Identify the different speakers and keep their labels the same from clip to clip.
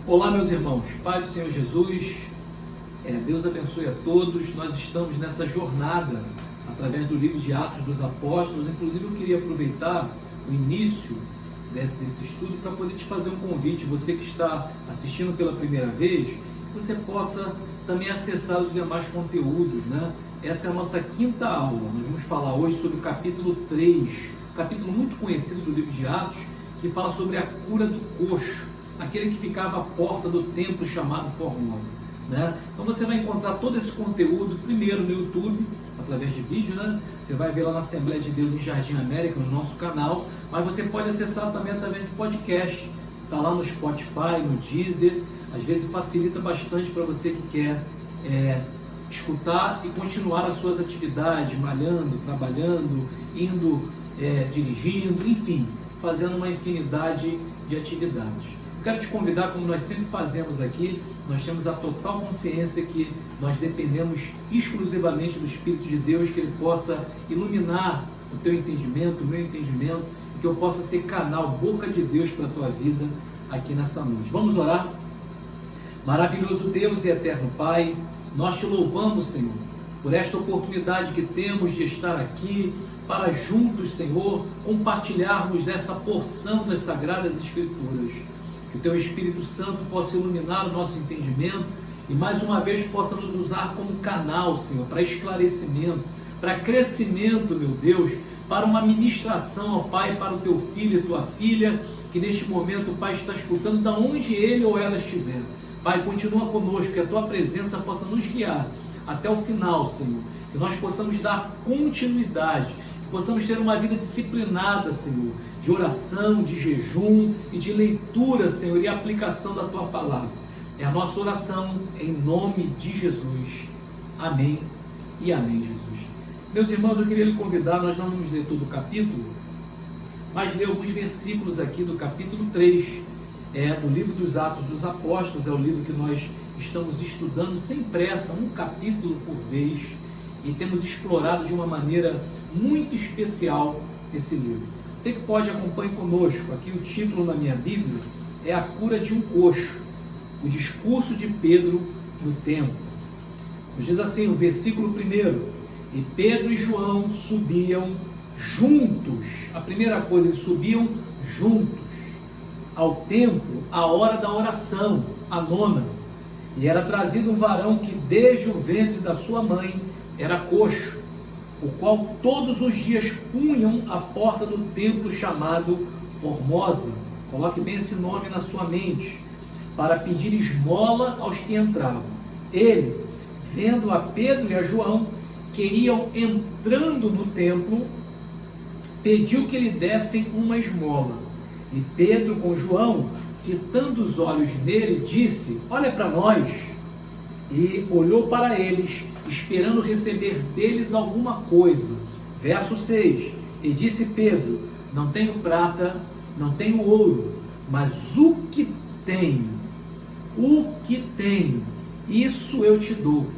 Speaker 1: Olá, meus irmãos, Pai do Senhor Jesus, Deus abençoe a todos. Nós estamos nessa jornada através do livro de Atos dos Apóstolos. Inclusive, eu queria aproveitar o início desse estudo para poder te fazer um convite. Você que está assistindo pela primeira vez, você possa também acessar os demais conteúdos, né? Essa é a nossa quinta aula. Nós vamos falar hoje sobre o capítulo 3, capítulo muito conhecido do livro de Atos, que fala sobre a cura do coxo, aquele que ficava à porta do templo chamado Formosa, né? Então você vai encontrar todo esse conteúdo primeiro no YouTube, através de vídeo, né? Você vai ver lá na Assembleia de Deus em Jardim América, no nosso canal, mas você pode acessar também através de podcast. Está lá no Spotify, no Deezer. Às vezes facilita bastante para você que quer escutar e continuar as suas atividades, malhando, trabalhando, indo, dirigindo, enfim, fazendo uma infinidade de atividades. Quero te convidar, como nós sempre fazemos aqui, nós temos a total consciência que nós dependemos exclusivamente do Espírito de Deus, que Ele possa iluminar o teu entendimento, o meu entendimento, e que eu possa ser canal, boca de Deus para a tua vida aqui nessa noite. Vamos orar? Maravilhoso Deus e eterno Pai, nós te louvamos, Senhor, por esta oportunidade que temos de estar aqui para juntos, Senhor, compartilharmos dessa porção das Sagradas Escrituras. Que o Teu Espírito Santo possa iluminar o nosso entendimento e mais uma vez possa nos usar como canal, Senhor, para esclarecimento, para crescimento, meu Deus, para uma ministração, ó Pai, para o Teu filho e Tua filha, que neste momento o Pai está escutando de onde ele ou ela estiver. Pai, continua conosco, que a Tua presença possa nos guiar até o final, Senhor, que nós possamos dar continuidade, que possamos ter uma vida disciplinada, Senhor, de oração, de jejum e de leitura, Senhor, e aplicação da Tua palavra. É a nossa oração em nome de Jesus. Amém e amém, Jesus. Meus irmãos, eu queria lhe convidar, nós não vamos ler todo o capítulo, mas ler alguns versículos aqui do capítulo 3, do livro dos Atos dos Apóstolos. É o livro que nós estamos estudando sem pressa, um capítulo por vez, e temos explorado de uma maneira muito especial esse livro. Você que pode, acompanhe conosco. Aqui o título na minha Bíblia é A Cura de um Coxo, o discurso de Pedro no templo. Nos diz assim, o versículo 1: E Pedro e João subiam juntos. A primeira coisa, eles subiam juntos ao templo à hora da oração, a nona. E era trazido um varão que desde o ventre da sua mãe era coxo, o qual todos os dias punham à porta do templo chamado Formosa, coloque bem esse nome na sua mente, para pedir esmola aos que entravam. Ele, vendo a Pedro e a João, que iam entrando no templo, pediu que lhe dessem uma esmola. E Pedro, com João, fitando os olhos nele, disse: Olha para nós. E olhou para eles, esperando receber deles alguma coisa. Verso 6: E disse Pedro: Não tenho prata, não tenho ouro, mas o que tenho, isso eu te dou.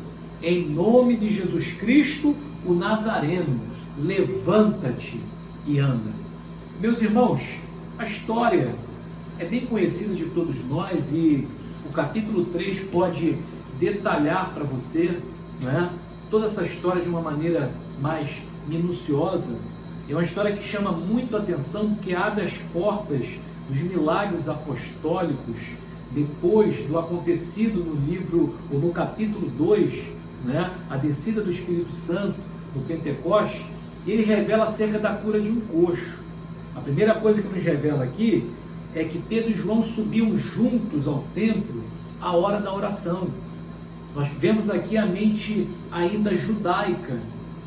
Speaker 1: Em nome de Jesus Cristo, o Nazareno, levanta-te e anda. Meus irmãos, a história é bem conhecida de todos nós e o capítulo 3 pode detalhar para você, né, toda essa história de uma maneira mais minuciosa. É uma história que chama muito a atenção, porque abre as portas dos milagres apostólicos depois do acontecido no livro, ou no capítulo 2, né, a descida do Espírito Santo, no Pentecoste. E ele revela acerca da cura de um coxo. A primeira coisa que nos revela aqui é que Pedro e João subiam juntos ao templo à hora da oração. Nós vemos aqui a mente ainda judaica,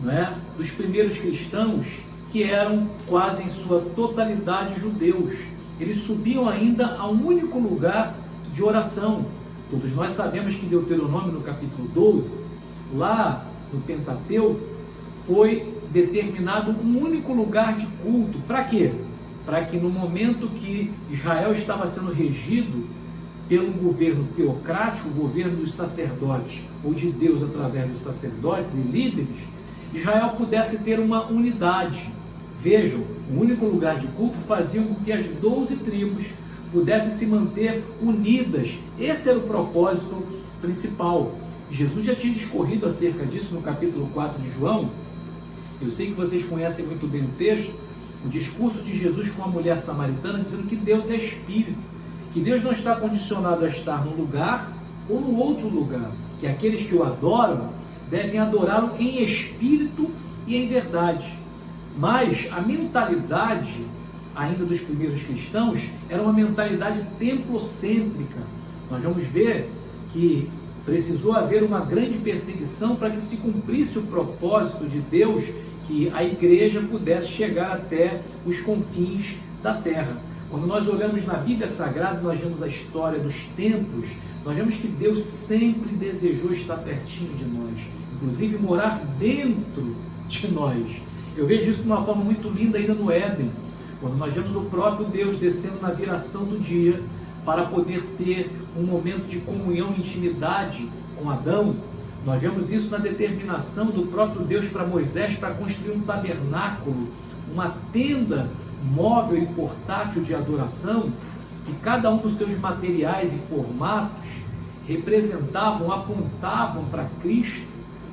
Speaker 1: não é? Dos primeiros cristãos, que eram quase em sua totalidade judeus. Eles subiam ainda a um único lugar de oração. Todos nós sabemos que em Deuteronômio, no capítulo 12, lá no Pentateuco, foi determinado um único lugar de culto. Para quê? Para que no momento que Israel estava sendo regido pelo governo teocrático, o governo dos sacerdotes, ou de Deus através dos sacerdotes e líderes, Israel pudesse ter uma unidade. Vejam, um único lugar de culto fazia com que as 12 tribos pudessem se manter unidas. Esse era o propósito principal. Jesus já tinha discorrido acerca disso no capítulo 4 de João. Eu sei que vocês conhecem muito bem o texto, o discurso de Jesus com a mulher samaritana, dizendo que Deus é espírito, que Deus não está condicionado a estar num lugar ou no outro lugar, que aqueles que o adoram devem adorá-lo em espírito e em verdade. Mas a mentalidade ainda dos primeiros cristãos era uma mentalidade templocêntrica. Nós vamos ver que precisou haver uma grande perseguição para que se cumprisse o propósito de Deus, que a igreja pudesse chegar até os confins da terra. Quando nós olhamos na Bíblia Sagrada, nós vemos a história dos templos, nós vemos que Deus sempre desejou estar pertinho de nós, inclusive morar dentro de nós. Eu vejo isso de uma forma muito linda ainda no Éden, quando nós vemos o próprio Deus descendo na viração do dia para poder ter um momento de comunhão e intimidade com Adão. Nós vemos isso na determinação do próprio Deus para Moisés para construir um tabernáculo, uma tenda móvel e portátil de adoração, que cada um dos seus materiais e formatos representavam, apontavam para Cristo,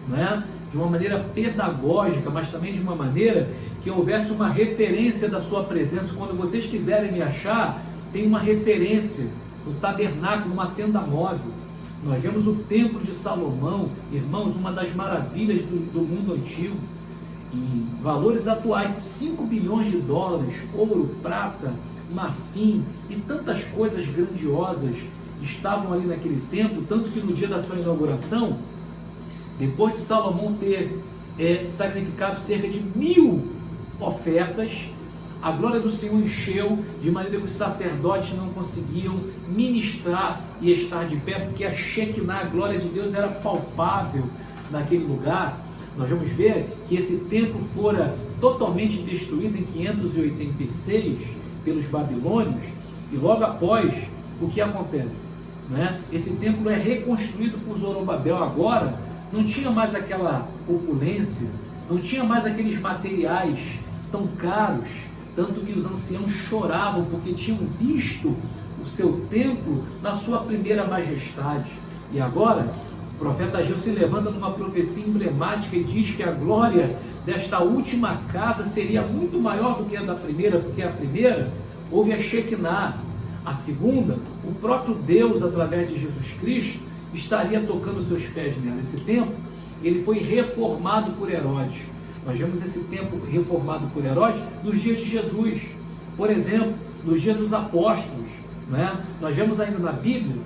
Speaker 1: né? De uma maneira pedagógica, mas também de uma maneira que houvesse uma referência da sua presença. Quando vocês quiserem me achar, tem uma referência no tabernáculo, uma tenda móvel. Nós vemos o templo de Salomão, irmãos, uma das maravilhas do mundo antigo. Em valores atuais, 5 bilhões de dólares, ouro, prata, marfim e tantas coisas grandiosas estavam ali naquele templo, tanto que no dia da sua inauguração, depois de Salomão ter sacrificado cerca de 1000 ofertas, a glória do Senhor encheu, de maneira que os sacerdotes não conseguiam ministrar e estar de pé, porque a Shekinah, a glória de Deus, era palpável naquele lugar. Nós vamos ver que esse templo fora totalmente destruído em 586 pelos babilônios, e logo após, o que acontece? Né? Esse templo é reconstruído por Zorobabel. Agora não tinha mais aquela opulência, não tinha mais aqueles materiais tão caros, tanto que os anciãos choravam porque tinham visto o seu templo na sua primeira majestade. E agora o profeta Ageu se levanta numa profecia emblemática e diz que a glória desta última casa seria muito maior do que a da primeira, porque a primeira houve a Shekinah, a segunda, o próprio Deus, através de Jesus Cristo, estaria tocando seus pés nela. Esse templo, ele foi reformado por Herodes. Nós vemos esse templo reformado por Herodes nos dias de Jesus, por exemplo, nos dias dos apóstolos, né? Nós vemos ainda na Bíblia,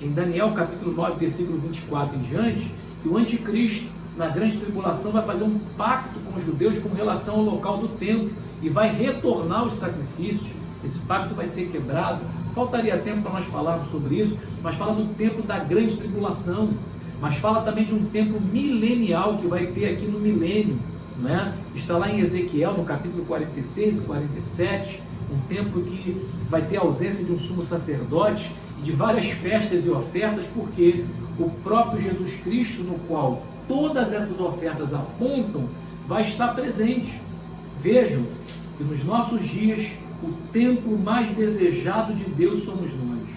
Speaker 1: em Daniel capítulo 9, versículo 24 em diante, que o anticristo, na grande tribulação, vai fazer um pacto com os judeus com relação ao local do templo e vai retornar os sacrifícios. Esse pacto vai ser quebrado. Faltaria tempo para nós falarmos sobre isso, mas fala do tempo da grande tribulação, mas fala também de um tempo milenial que vai ter aqui no milênio, né? Está lá em Ezequiel, no capítulo 46 e 47, um tempo que vai ter a ausência de um sumo sacerdote e de várias festas e ofertas, porque o próprio Jesus Cristo, no qual todas essas ofertas apontam, vai estar presente. Vejam que nos nossos dias o templo mais desejado de Deus somos nós.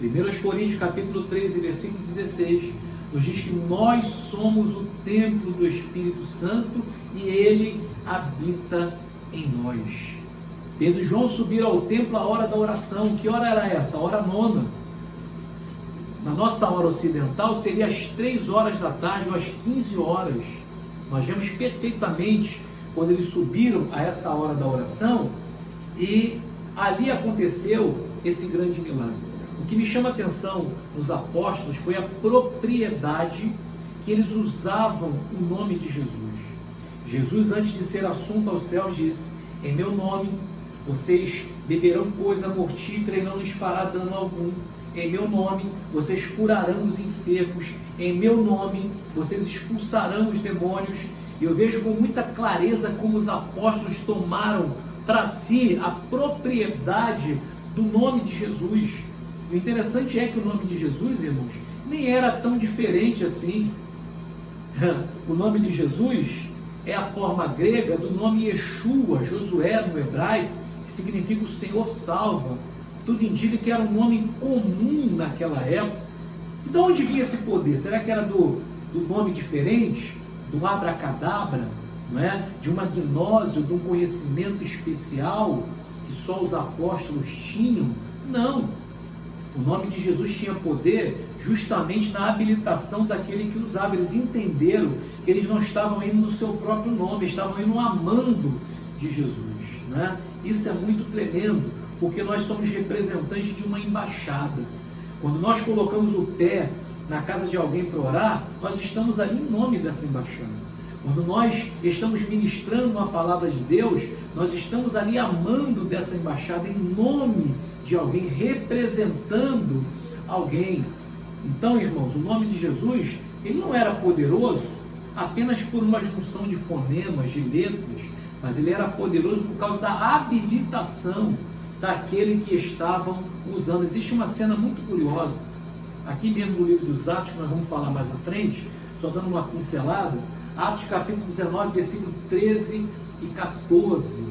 Speaker 1: 1 Coríntios capítulo 13, versículo 16, nos diz que nós somos o templo do Espírito Santo e Ele habita em nós. Pedro e João subiram ao templo à hora da oração. Que hora era essa? A hora nona. Na nossa hora ocidental seria às 3 horas da tarde ou às 15 horas. Nós vemos perfeitamente quando eles subiram a essa hora da oração, e ali aconteceu esse grande milagre. O que me chama a atenção nos apóstolos foi a propriedade que eles usavam o nome de Jesus. Jesus, antes de ser assunto aos céus, disse: em meu nome vocês beberão coisa mortífera e não lhes fará dano algum. Em meu nome vocês curarão os enfermos. Em meu nome vocês expulsarão os demônios. E eu vejo com muita clareza como os apóstolos tomaram para si a propriedade do nome de Jesus. O interessante é que o nome de Jesus, irmãos, nem era tão diferente assim. O nome de Jesus é a forma grega do nome Yeshua, Josué no hebraico, que significa o Senhor salva. tudo indica que era um nome comum naquela época. E de onde vinha esse poder? Será que era do nome diferente? Do abracadabra? Não é? De uma gnose, de um conhecimento especial que só os apóstolos tinham? Não. O nome de Jesus tinha poder justamente na habilitação daquele que usava. Eles entenderam que eles não estavam indo no seu próprio nome, estavam indo amando de Jesus, né? Isso é muito tremendo, porque nós somos representantes de uma embaixada. Quando nós colocamos o pé na casa de alguém para orar, nós estamos ali em nome dessa embaixada. Quando nós estamos ministrando uma palavra de Deus, nós estamos ali amando dessa embaixada em nome de alguém, representando alguém. Então, irmãos, o nome de Jesus, ele não era poderoso apenas por uma junção de fonemas, de letras, mas ele era poderoso por causa da habilitação daquele que estavam usando. Existe uma cena muito curiosa, aqui mesmo no livro dos Atos, que nós vamos falar mais à frente, só dando uma pincelada. Atos capítulo 19, versículo 13 e 14,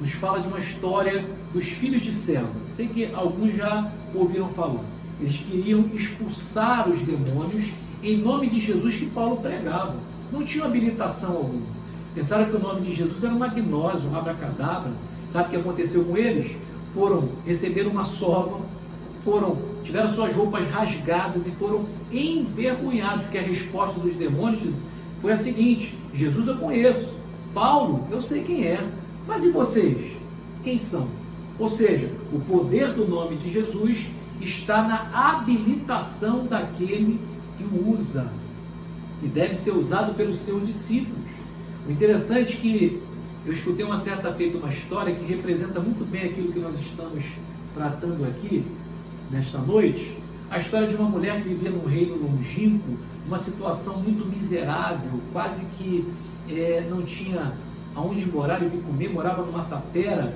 Speaker 1: nos fala de uma história dos filhos de Seva. Sei que alguns já ouviram falar. Eles queriam expulsar os demônios em nome de Jesus que Paulo pregava. Não tinham habilitação alguma. Pensaram que o nome de Jesus era uma gnose, um abracadabra. Sabe o que aconteceu com eles? Receberam uma sova, tiveram suas roupas rasgadas e foram envergonhados, porque a resposta dos demônios foi a seguinte: Jesus eu conheço, Paulo eu sei quem é, mas e vocês? Quem são? Ou seja, o poder do nome de Jesus está na habilitação daquele que o usa, e deve ser usado pelos seus discípulos. O interessante é que eu escutei uma certa feita uma história que representa muito bem aquilo que nós estamos tratando aqui nesta noite. A história de uma mulher que vivia num reino longínquo, uma situação muito miserável, quase que não tinha aonde morar e o que comer, morava numa tapera,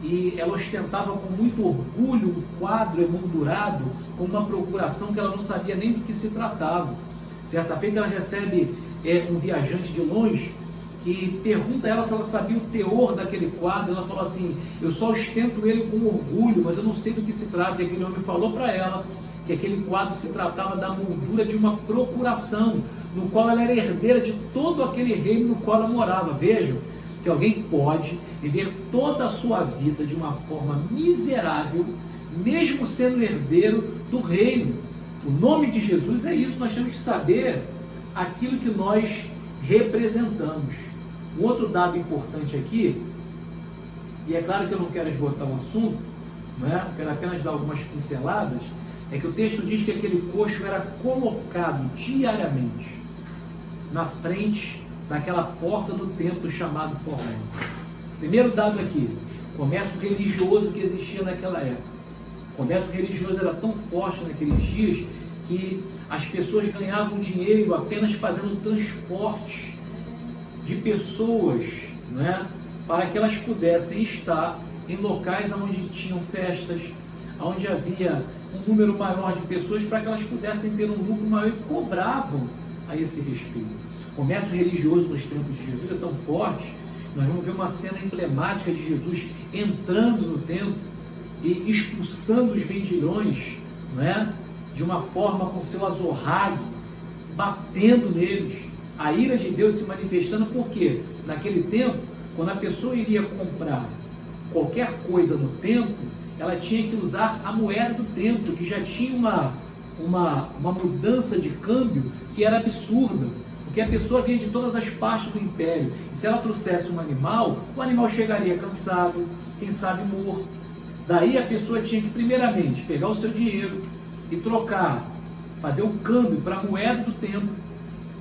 Speaker 1: e ela ostentava com muito orgulho um quadro emoldurado com uma procuração que ela não sabia nem do que se tratava. Certa feita ela recebe um viajante de longe que pergunta a ela se ela sabia o teor daquele quadro. Ela falou assim: eu só ostento ele com orgulho, mas eu não sei do que se trata. E aquele homem falou para ela que aquele quadro se tratava da moldura de uma procuração, no qual ela era herdeira de todo aquele reino no qual ela morava. Vejam que alguém pode viver toda a sua vida de uma forma miserável, mesmo sendo herdeiro do reino. O nome de Jesus é isso. Nós temos que saber aquilo que nós representamos. Um outro dado importante aqui, e é claro que eu não quero esgotar o assunto, não é? Eu quero apenas dar algumas pinceladas, é que o texto diz que aquele coxo era colocado diariamente na frente daquela porta do templo chamado Formosa. Primeiro dado aqui, comércio religioso que existia naquela época. O comércio religioso era tão forte naqueles dias que as pessoas ganhavam dinheiro apenas fazendo transporte de pessoas, né, para que elas pudessem estar em locais onde tinham festas, onde havia um número maior de pessoas, para que elas pudessem ter um lucro maior, e cobravam a esse respeito. O comércio religioso nos tempos de Jesus é tão forte, nós vamos ver uma cena emblemática de Jesus entrando no templo e expulsando os vendilhões, né, de uma forma com seu azorrague, batendo neles. A ira de Deus se manifestando, porque naquele tempo, quando a pessoa iria comprar qualquer coisa no templo, ela tinha que usar a moeda do templo, que já tinha uma mudança de câmbio que era absurda, porque a pessoa vinha de todas as partes do império, e se ela trouxesse um animal, o animal chegaria cansado, quem sabe morto. Daí a pessoa tinha que primeiramente pegar o seu dinheiro e trocar, fazer um câmbio para a moeda do templo,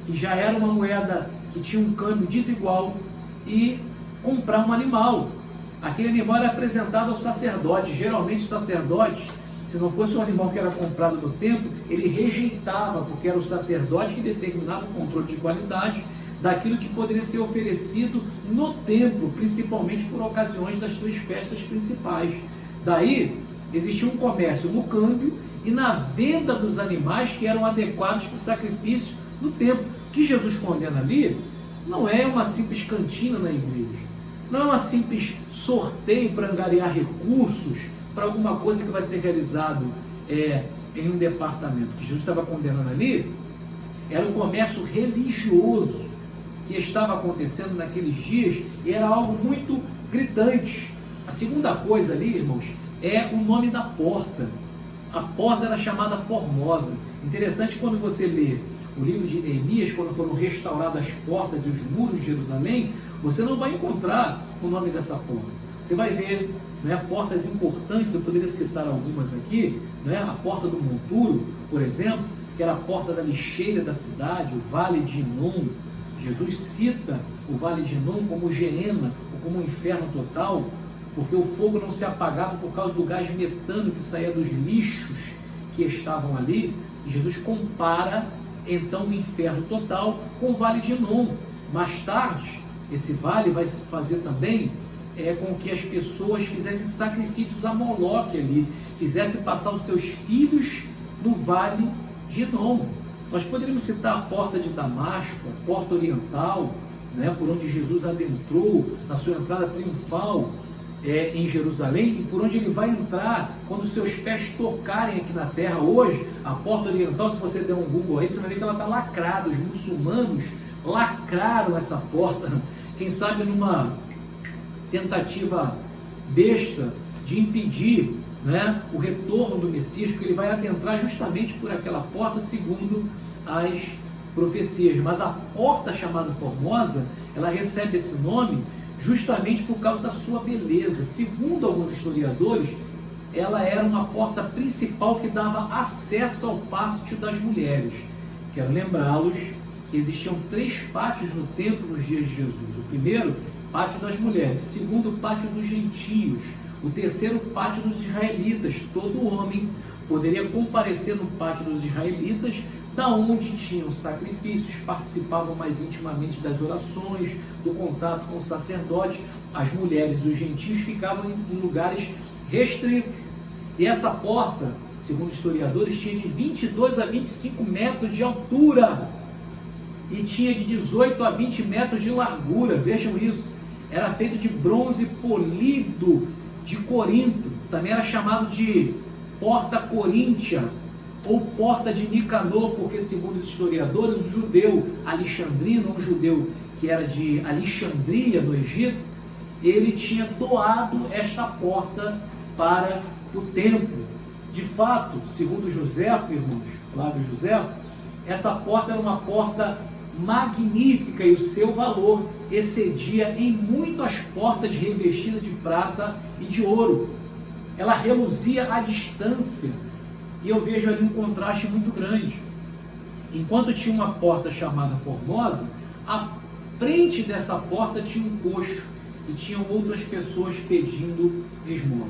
Speaker 1: que já era uma moeda que tinha um câmbio desigual, e comprar um animal. Aquele animal era apresentado ao sacerdote. Geralmente o sacerdote, se não fosse um animal que era comprado no templo, ele rejeitava, porque era o sacerdote que determinava o controle de qualidade daquilo que poderia ser oferecido no templo, principalmente por ocasiões das suas festas principais. Daí existia um comércio no câmbio e na venda dos animais que eram adequados para o sacrifício no templo. O que Jesus condena ali não é uma simples cantina na igreja, não é um simples sorteio para angariar recursos para alguma coisa que vai ser realizado em um departamento. O que Jesus estava condenando ali era o comércio religioso que estava acontecendo naqueles dias, e era algo muito gritante. A segunda coisa ali, irmãos, é o nome da porta. A porta era chamada Formosa. Interessante, quando você lê o livro de Neemias, quando foram restauradas as portas e os muros de Jerusalém, você não vai encontrar o nome dessa porta. Você vai ver, né, portas importantes. Eu poderia citar algumas aqui, né? A porta do Monturo, por exemplo, que era a porta da lixeira da cidade, o Vale de Inom. Jesus cita o Vale de Inom como Geena, ou como um inferno total, porque o fogo não se apagava por causa do gás metano que saía dos lixos que estavam ali. E Jesus compara então o inferno total com o Vale de Inom. Mais tarde, esse vale vai fazer também com que as pessoas fizessem sacrifícios a Moloque ali, fizessem passar os seus filhos no Vale de Inom. Nós poderíamos citar a porta de Damasco, a porta oriental, né, por onde Jesus adentrou na sua entrada triunfal em Jerusalém, e por onde ele vai entrar quando seus pés tocarem aqui na terra hoje. A porta oriental, se você der um Google aí, você vai ver que ela está lacrada. Os muçulmanos lacraram essa porta, quem sabe numa tentativa besta de impedir, né, o retorno do Messias, porque ele vai adentrar justamente por aquela porta, segundo as profecias. Mas a porta chamada Formosa, ela recebe esse nome justamente por causa da sua beleza. Segundo alguns historiadores, ela era uma porta principal que dava acesso ao pátio das mulheres. Quero lembrá-los que existiam 3 pátios no templo nos dias de Jesus. O primeiro, pátio das mulheres. O segundo, pátio dos gentios. O terceiro, pátio dos israelitas. Todo homem poderia comparecer no pátio dos israelitas, da onde tinham sacrifícios, participavam mais intimamente das orações, do contato com o sacerdote. As mulheres e os gentios ficavam em lugares restritos. E essa porta, segundo historiadores, tinha de 22 a 25 metros de altura e tinha de 18 a 20 metros de largura. Vejam isso. Era feito de bronze polido de Corinto. Também era chamado de porta coríntia ou porta de Nicanor, porque, segundo os historiadores, o judeu alexandrino, um judeu que era de Alexandria, no Egito, ele tinha doado esta porta para o templo. De fato, segundo Joséfo, irmãos, Flávio Joséfo, essa porta era uma porta magnífica e o seu valor excedia em muito as portas revestidas de prata e de ouro. Ela reluzia à distância, e eu vejo ali um contraste muito grande. Enquanto tinha uma porta chamada Formosa, à frente dessa porta tinha um coxo e tinham outras pessoas pedindo esmola.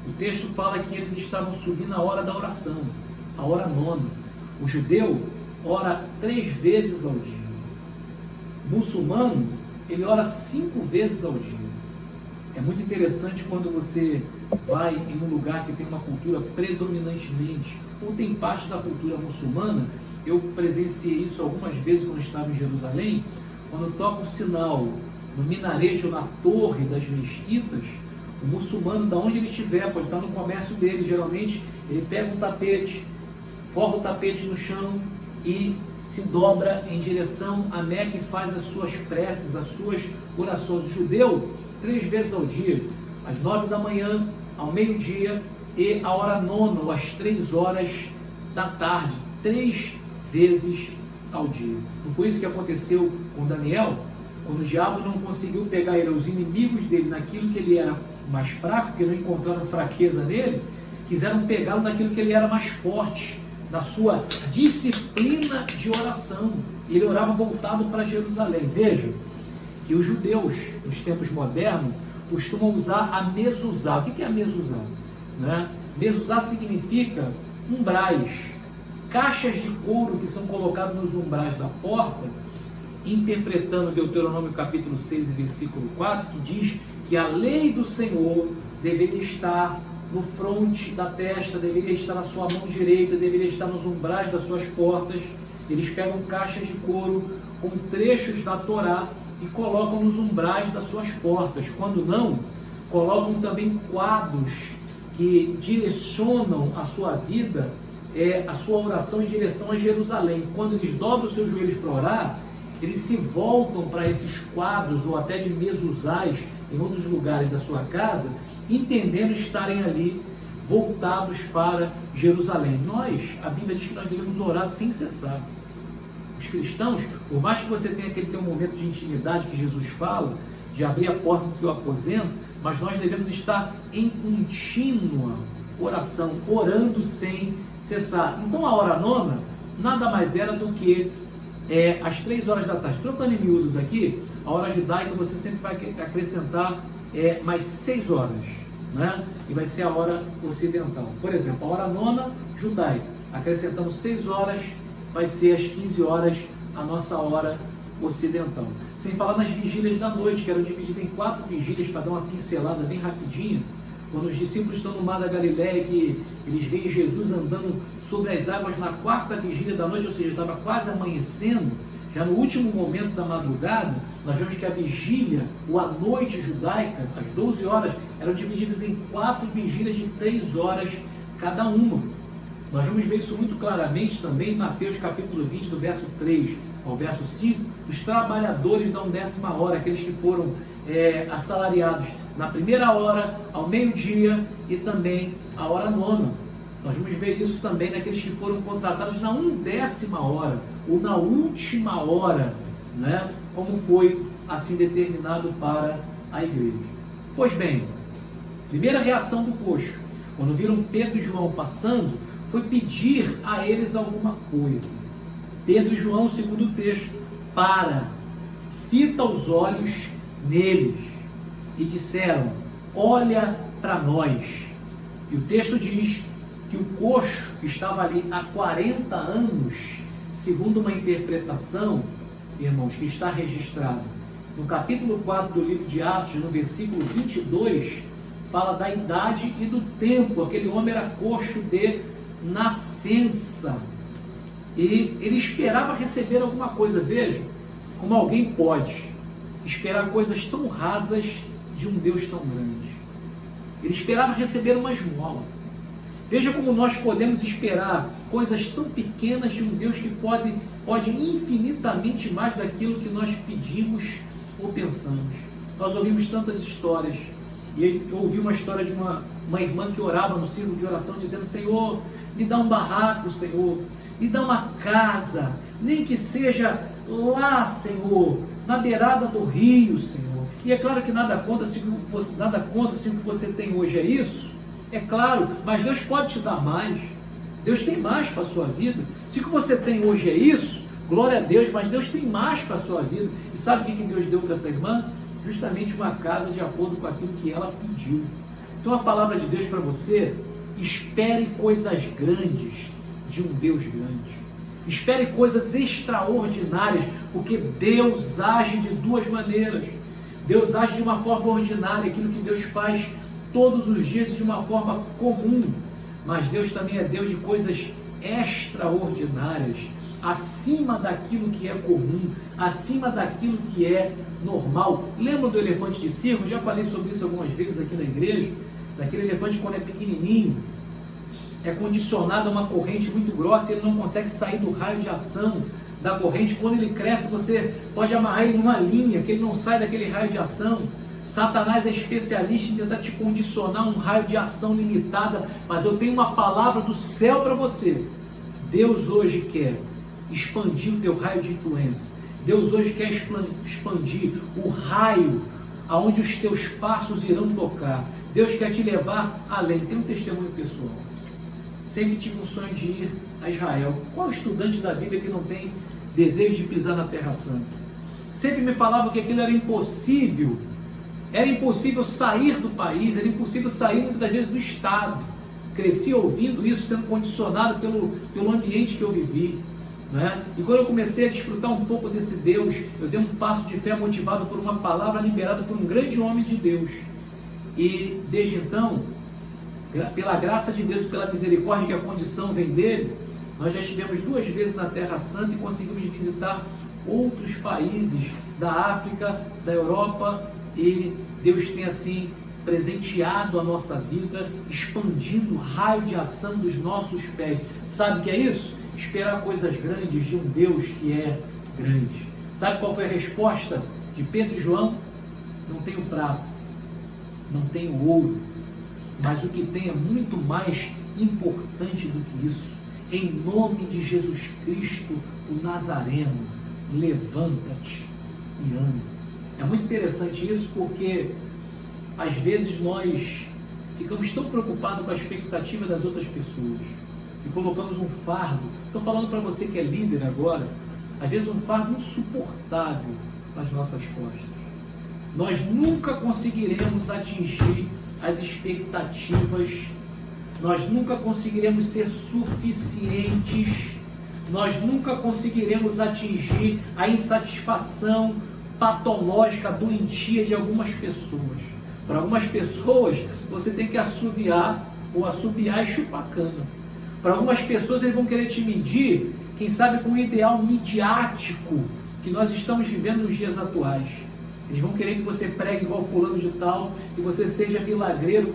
Speaker 1: O texto fala que eles estavam subindo a hora da oração, a hora 9. O judeu ora 3 vezes ao dia. O muçulmano, ele ora 5 vezes ao dia. É muito interessante quando você vai em um lugar que tem uma cultura predominantemente, ou tem parte da cultura muçulmana. Eu presenciei isso algumas vezes quando estava em Jerusalém. Quando toca o sinal no minarete ou na torre das mesquitas, o muçulmano, da onde ele estiver, pode estar no comércio dele, geralmente ele pega um tapete, forra o tapete no chão e se dobra em direção a Meca e faz as suas preces, as suas orações. O judeu, 3 vezes ao dia, às 9 da manhã, ao meio-dia e à hora 9, ou às 3 horas da tarde, 3 vezes ao dia. Não foi isso que aconteceu com Daniel? Quando o diabo não conseguiu pegar ele, os inimigos dele, naquilo que ele era mais fraco, porque não encontraram fraqueza nele, quiseram pegá-lo naquilo que ele era mais forte, na sua disciplina de oração. E ele orava voltado para Jerusalém. Vejam que os judeus, nos tempos modernos, costumam usar a mezuzá. O que é a mezuzá? Né? Mezuzá significa umbrais, caixas de couro que são colocadas nos umbrais da porta, interpretando Deuteronômio capítulo 6 e versículo 4, que diz que a lei do Senhor deveria estar no fronte da testa, deveria estar na sua mão direita, deveria estar nos umbrais das suas portas. Eles pegam caixas de couro com trechos da Torá e colocam nos umbrais das suas portas. Quando não, colocam também quadros que direcionam a sua vida, a sua oração em direção a Jerusalém. Quando eles dobram os seus joelhos para orar, eles se voltam para esses quadros ou até de mezuzais em outros lugares da sua casa, entendendo estarem ali voltados para Jerusalém. A Bíblia diz que nós devemos orar sem cessar. Os cristãos, por mais que você tenha aquele teu momento de intimidade que Jesus fala, de abrir a porta do teu aposento, mas nós devemos estar em contínua oração, orando sem cessar. Então a hora nona nada mais era do que às 3 horas da tarde. Trocando em miúdos aqui, a hora judaica você sempre vai acrescentar mais 6 horas, né? E vai ser a hora ocidental. Por exemplo, a hora nona judaica, acrescentando 6 horas, vai ser às 15 horas a nossa hora ocidental. Sem falar nas vigílias da noite, que eram divididas em 4 vigílias, para dar uma pincelada bem rapidinho. Quando os discípulos estão no mar da Galileia, que eles veem Jesus andando sobre as águas na 4ª vigília da noite, ou seja, estava quase amanhecendo, já no último momento da madrugada, nós vemos que a vigília, ou a noite judaica, às 12 horas, eram divididas em 4 vigílias de 3 horas cada uma. Nós vamos ver isso muito claramente também em Mateus capítulo 20, do verso 3 ao verso 5, os trabalhadores da 10ª hora, aqueles que foram assalariados na 1ª hora, ao meio-dia e também à hora nona. Nós vamos ver isso também naqueles que foram contratados na 10ª hora, ou na última hora, né? Como foi assim determinado para a igreja. Pois bem, primeira reação do coxo, quando viram Pedro e João passando, foi pedir a eles alguma coisa. Pedro e João, segundo o texto, fita os olhos neles e disseram: olha para nós. E o texto diz que o coxo estava ali há 40 anos, segundo uma interpretação, irmãos, que está registrada no capítulo 4 do livro de Atos, no versículo 22, fala da idade e do tempo. Aquele homem era coxo de nascença. E ele esperava receber alguma coisa. Veja como alguém pode esperar coisas tão rasas de um Deus tão grande. Ele esperava receber uma esmola. Veja como nós podemos esperar coisas tão pequenas de um Deus que pode infinitamente mais daquilo que nós pedimos ou pensamos. Nós ouvimos tantas histórias. E eu ouvi uma história de uma irmã que orava no círculo de oração, dizendo: Senhor, me dá um barraco, Senhor, me dá uma casa, nem que seja lá, Senhor, na beirada do rio, Senhor. E é claro que nada contra se o que você tem hoje é isso, é claro, mas Deus pode te dar mais. Deus tem mais para a sua vida. Se o que você tem hoje é isso, glória a Deus, mas Deus tem mais para a sua vida. E sabe o que Deus deu para essa irmã? Justamente uma casa de acordo com aquilo que ela pediu. Então a palavra de Deus para você: espere coisas grandes de um Deus grande. Espere coisas extraordinárias, porque Deus age de 2 maneiras. Deus age de uma forma ordinária, aquilo que Deus faz todos os dias de uma forma comum. Mas Deus também é Deus de coisas extraordinárias, acima daquilo que é comum, acima daquilo que é normal. Lembra do elefante de circo? Já falei sobre isso algumas vezes aqui na igreja. Daquele elefante, quando é pequenininho, é condicionado a uma corrente muito grossa, ele não consegue sair do raio de ação da corrente. Quando ele cresce, você pode amarrar ele numa linha, que ele não sai daquele raio de ação. Satanás é especialista em tentar te condicionar um raio de ação limitada, mas eu tenho uma palavra do céu para você. Deus hoje quer expandir o teu raio de influência. Deus hoje quer expandir o raio aonde os teus passos irão tocar. Deus quer te levar além. Tem um testemunho pessoal. Sempre tive um sonho de ir a Israel. Qual estudante da Bíblia que não tem desejo de pisar na Terra Santa? Sempre me falavam que aquilo era impossível. Era impossível sair do país, era impossível sair muitas vezes do estado. Cresci ouvindo isso, sendo condicionado pelo ambiente que eu vivi, né? E quando eu comecei a desfrutar um pouco desse Deus, eu dei um passo de fé motivado por uma palavra liberada por um grande homem de Deus. E desde então, pela graça de Deus, pela misericórdia que a condição vem dele, nós já estivemos 2 vezes na Terra Santa e conseguimos visitar outros países da África, da Europa, e Deus tem assim presenteado a nossa vida, expandindo o raio de ação dos nossos pés. Sabe o que é isso? Esperar coisas grandes de um Deus que é grande. Sabe qual foi a resposta de Pedro e João? Não tenho prata, não tenho ouro, mas o que tem é muito mais importante do que isso. Em nome de Jesus Cristo, o Nazareno, levanta-te e anda. É muito interessante isso, porque às vezes nós ficamos tão preocupados com a expectativa das outras pessoas e colocamos um fardo. Estou falando para você que é líder agora, às vezes um fardo insuportável nas nossas costas. Nós nunca conseguiremos atingir as expectativas, nós nunca conseguiremos ser suficientes, nós nunca conseguiremos atingir a insatisfação patológica, doentia de algumas pessoas. Para algumas pessoas, você tem que assobiar e chupar cana. Para algumas pessoas, eles vão querer te medir, quem sabe com o ideal midiático que nós estamos vivendo nos dias atuais. Eles vão querer que você pregue igual fulano de tal, que você seja milagreiro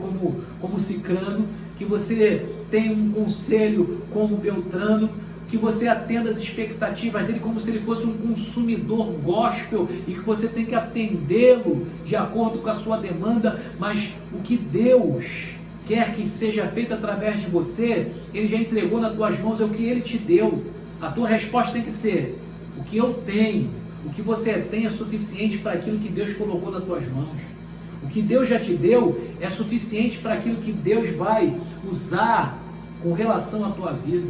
Speaker 1: como Cicrano, que você tenha um conselho como Beltrano, que você atenda as expectativas dele como se ele fosse um consumidor gospel e que você tem que atendê-lo de acordo com a sua demanda, mas o que Deus quer que seja feito através de você, Ele já entregou nas tuas mãos, é o que Ele te deu. A tua resposta tem que ser: o que eu tenho, o que você tem é suficiente para aquilo que Deus colocou nas tuas mãos. O que Deus já te deu é suficiente para aquilo que Deus vai usar com relação à tua vida.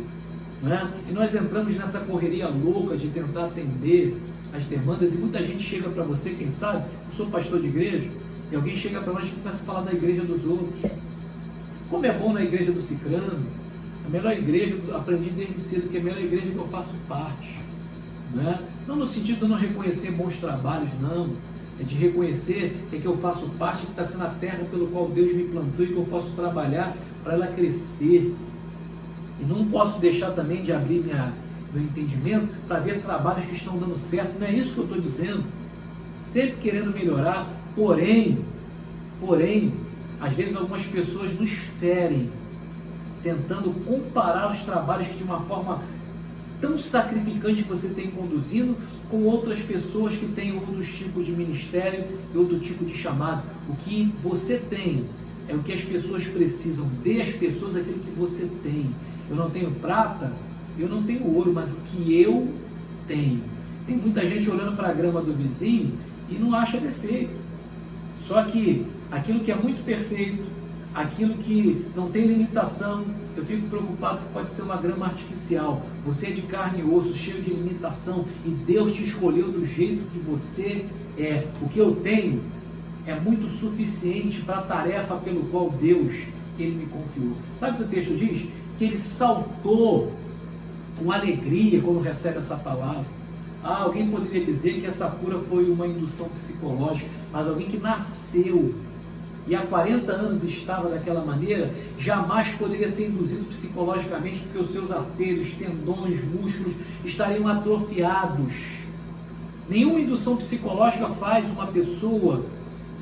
Speaker 1: Não é? E nós entramos nessa correria louca de tentar atender as demandas, e muita gente chega para você, quem sabe, eu sou pastor de igreja, e alguém chega para nós e começa a falar da igreja dos outros. Como é bom na igreja do Cicrano, a melhor igreja, eu aprendi desde cedo que é a melhor igreja que eu faço parte. Não é? Não no sentido de não reconhecer bons trabalhos, não. É de reconhecer que eu faço parte, que está sendo a terra pelo qual Deus me plantou e que eu posso trabalhar para ela crescer. E não posso deixar também de abrir meu entendimento para ver trabalhos que estão dando certo. Não é isso que eu estou dizendo. Sempre querendo melhorar, porém, às vezes algumas pessoas nos ferem, tentando comparar os trabalhos que de uma forma tão sacrificante que você tem conduzindo com outras pessoas que têm outros tipos de ministério e outro tipo de chamado. O que você tem é o que as pessoas precisam. Dê às pessoas aquilo que você tem. Eu não tenho prata, eu não tenho ouro, mas o que eu tenho. Tem muita gente olhando para a grama do vizinho e não acha defeito. Só que aquilo que é muito perfeito, aquilo que não tem limitação, eu fico preocupado que pode ser uma grama artificial. Você é de carne e osso, cheio de limitação, e Deus te escolheu do jeito que você é. O que eu tenho é muito suficiente para a tarefa pelo qual Deus Ele me confiou. Sabe o que o texto diz? Que ele saltou com alegria quando recebe essa palavra. Alguém poderia dizer que essa cura foi uma indução psicológica, mas alguém que nasceu e há 40 anos estava daquela maneira, jamais poderia ser induzido psicologicamente, porque os seus artérios, tendões, músculos estariam atrofiados. Nenhuma indução psicológica faz uma pessoa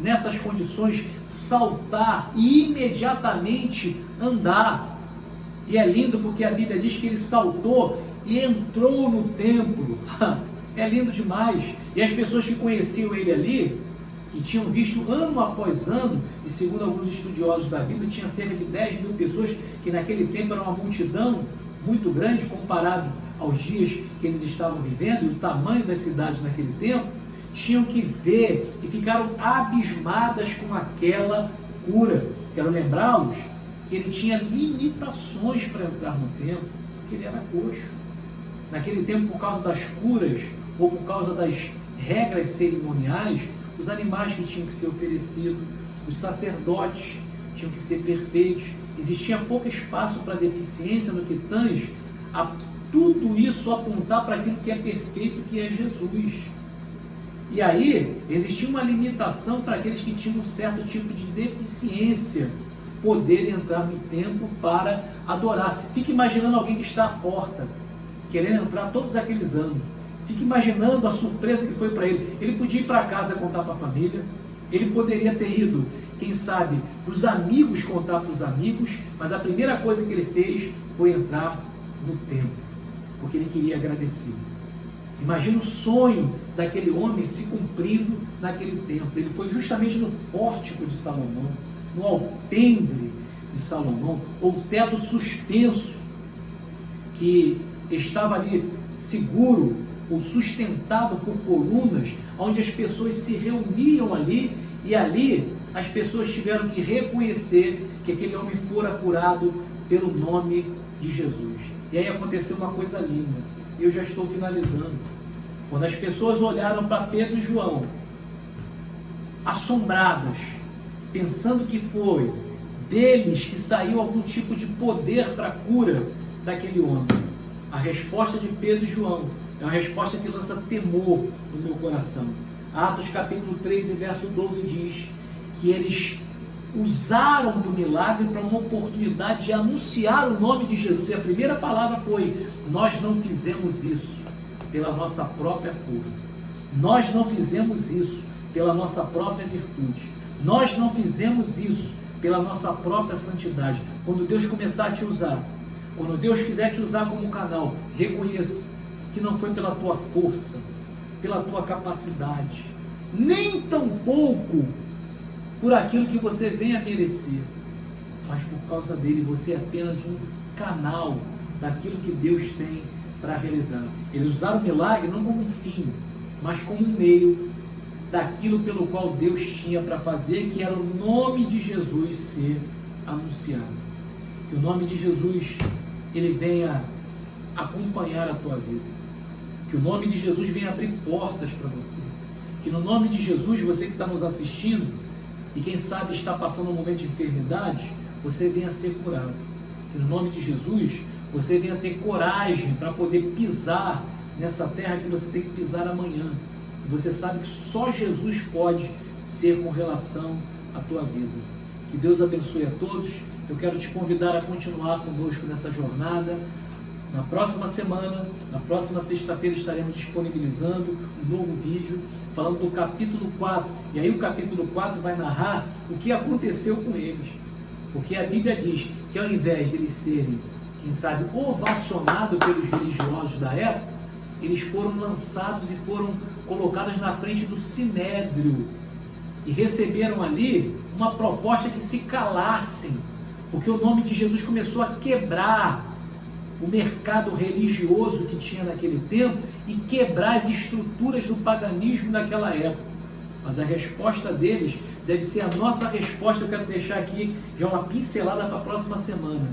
Speaker 1: nessas condições saltar e imediatamente andar. E é lindo porque a Bíblia diz que ele saltou e entrou no templo. É lindo demais. E as pessoas que conheciam ele ali, que tinham visto ano após ano, e segundo alguns estudiosos da Bíblia, tinha cerca de 10 mil pessoas, que naquele tempo era uma multidão muito grande comparado aos dias que eles estavam vivendo, e o tamanho das cidades naquele tempo, tinham que ver e ficaram abismadas com aquela cura. Quero lembrá-los que ele tinha limitações para entrar no templo, porque ele era coxo. Naquele tempo, por causa das curas, ou por causa das regras cerimoniais, os animais que tinham que ser oferecidos, os sacerdotes tinham que ser perfeitos, existia pouco espaço para deficiência no que tange a tudo isso apontar para aquilo que é perfeito, que é Jesus. E aí, existia uma limitação para aqueles que tinham um certo tipo de deficiência poderem entrar no templo para adorar. Fique imaginando alguém que está à porta, querendo entrar todos aqueles anos. Fique imaginando a surpresa que foi para ele. Ele podia ir para casa contar para a família, ele poderia ter ido quem sabe, para os amigos contar para os amigos, mas a primeira coisa que ele fez foi entrar no templo, porque ele queria agradecer. Imagina o sonho daquele homem se cumprindo naquele templo. Ele foi justamente no pórtico de Salomão, no alpendre de Salomão, ou teto suspenso, que estava ali seguro ou sustentado por colunas, onde as pessoas se reuniam ali, e ali as pessoas tiveram que reconhecer que aquele homem fora curado pelo nome de Jesus. E aí aconteceu uma coisa linda, e eu já estou finalizando. Quando as pessoas olharam para Pedro e João, assombradas, pensando que foi deles que saiu algum tipo de poder para a cura daquele homem, a resposta de Pedro e João é uma resposta que lança temor no meu coração. Atos capítulo 3 e verso 12 diz que eles usaram do milagre para uma oportunidade de anunciar o nome de Jesus. E a primeira palavra foi: nós não fizemos isso pela nossa própria força. Nós não fizemos isso pela nossa própria virtude. Nós não fizemos isso pela nossa própria santidade. Quando Deus começar a te usar, quando Deus quiser te usar como canal, reconheça que não foi pela tua força, pela tua capacidade, nem tampouco por aquilo que você venha merecer, mas por causa dele. Você é apenas um canal daquilo que Deus tem para realizar. Eles usaram o milagre não como um fim, mas como um meio daquilo pelo qual Deus tinha para fazer, que era o nome de Jesus ser anunciado. Que o nome de Jesus ele venha acompanhar a tua vida. Que o nome de Jesus venha abrir portas para você. Que no nome de Jesus, você que está nos assistindo e quem sabe está passando um momento de enfermidade, você venha ser curado. Que no nome de Jesus, você venha ter coragem para poder pisar nessa terra que você tem que pisar amanhã. E você sabe que só Jesus pode ser com relação à tua vida. Que Deus abençoe a todos. Eu quero te convidar a continuar conosco nessa jornada. Na próxima semana, na próxima sexta-feira, estaremos disponibilizando um novo vídeo falando do capítulo 4. E aí o capítulo 4 vai narrar o que aconteceu com eles. Porque a Bíblia diz que ao invés de eles serem, quem sabe, ovacionados pelos religiosos da época, eles foram lançados e foram colocados na frente do Sinédrio. E receberam ali uma proposta que se calassem, porque o nome de Jesus começou a quebrar o mercado religioso que tinha naquele tempo e quebrar as estruturas do paganismo daquela época. Mas a resposta deles deve ser a nossa resposta. Eu quero deixar aqui já uma pincelada para a próxima semana.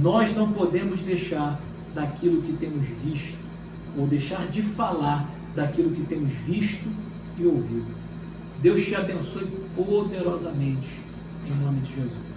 Speaker 1: Nós não podemos deixar daquilo que temos visto, ou deixar de falar daquilo que temos visto e ouvido. Deus te abençoe poderosamente, em nome de Jesus.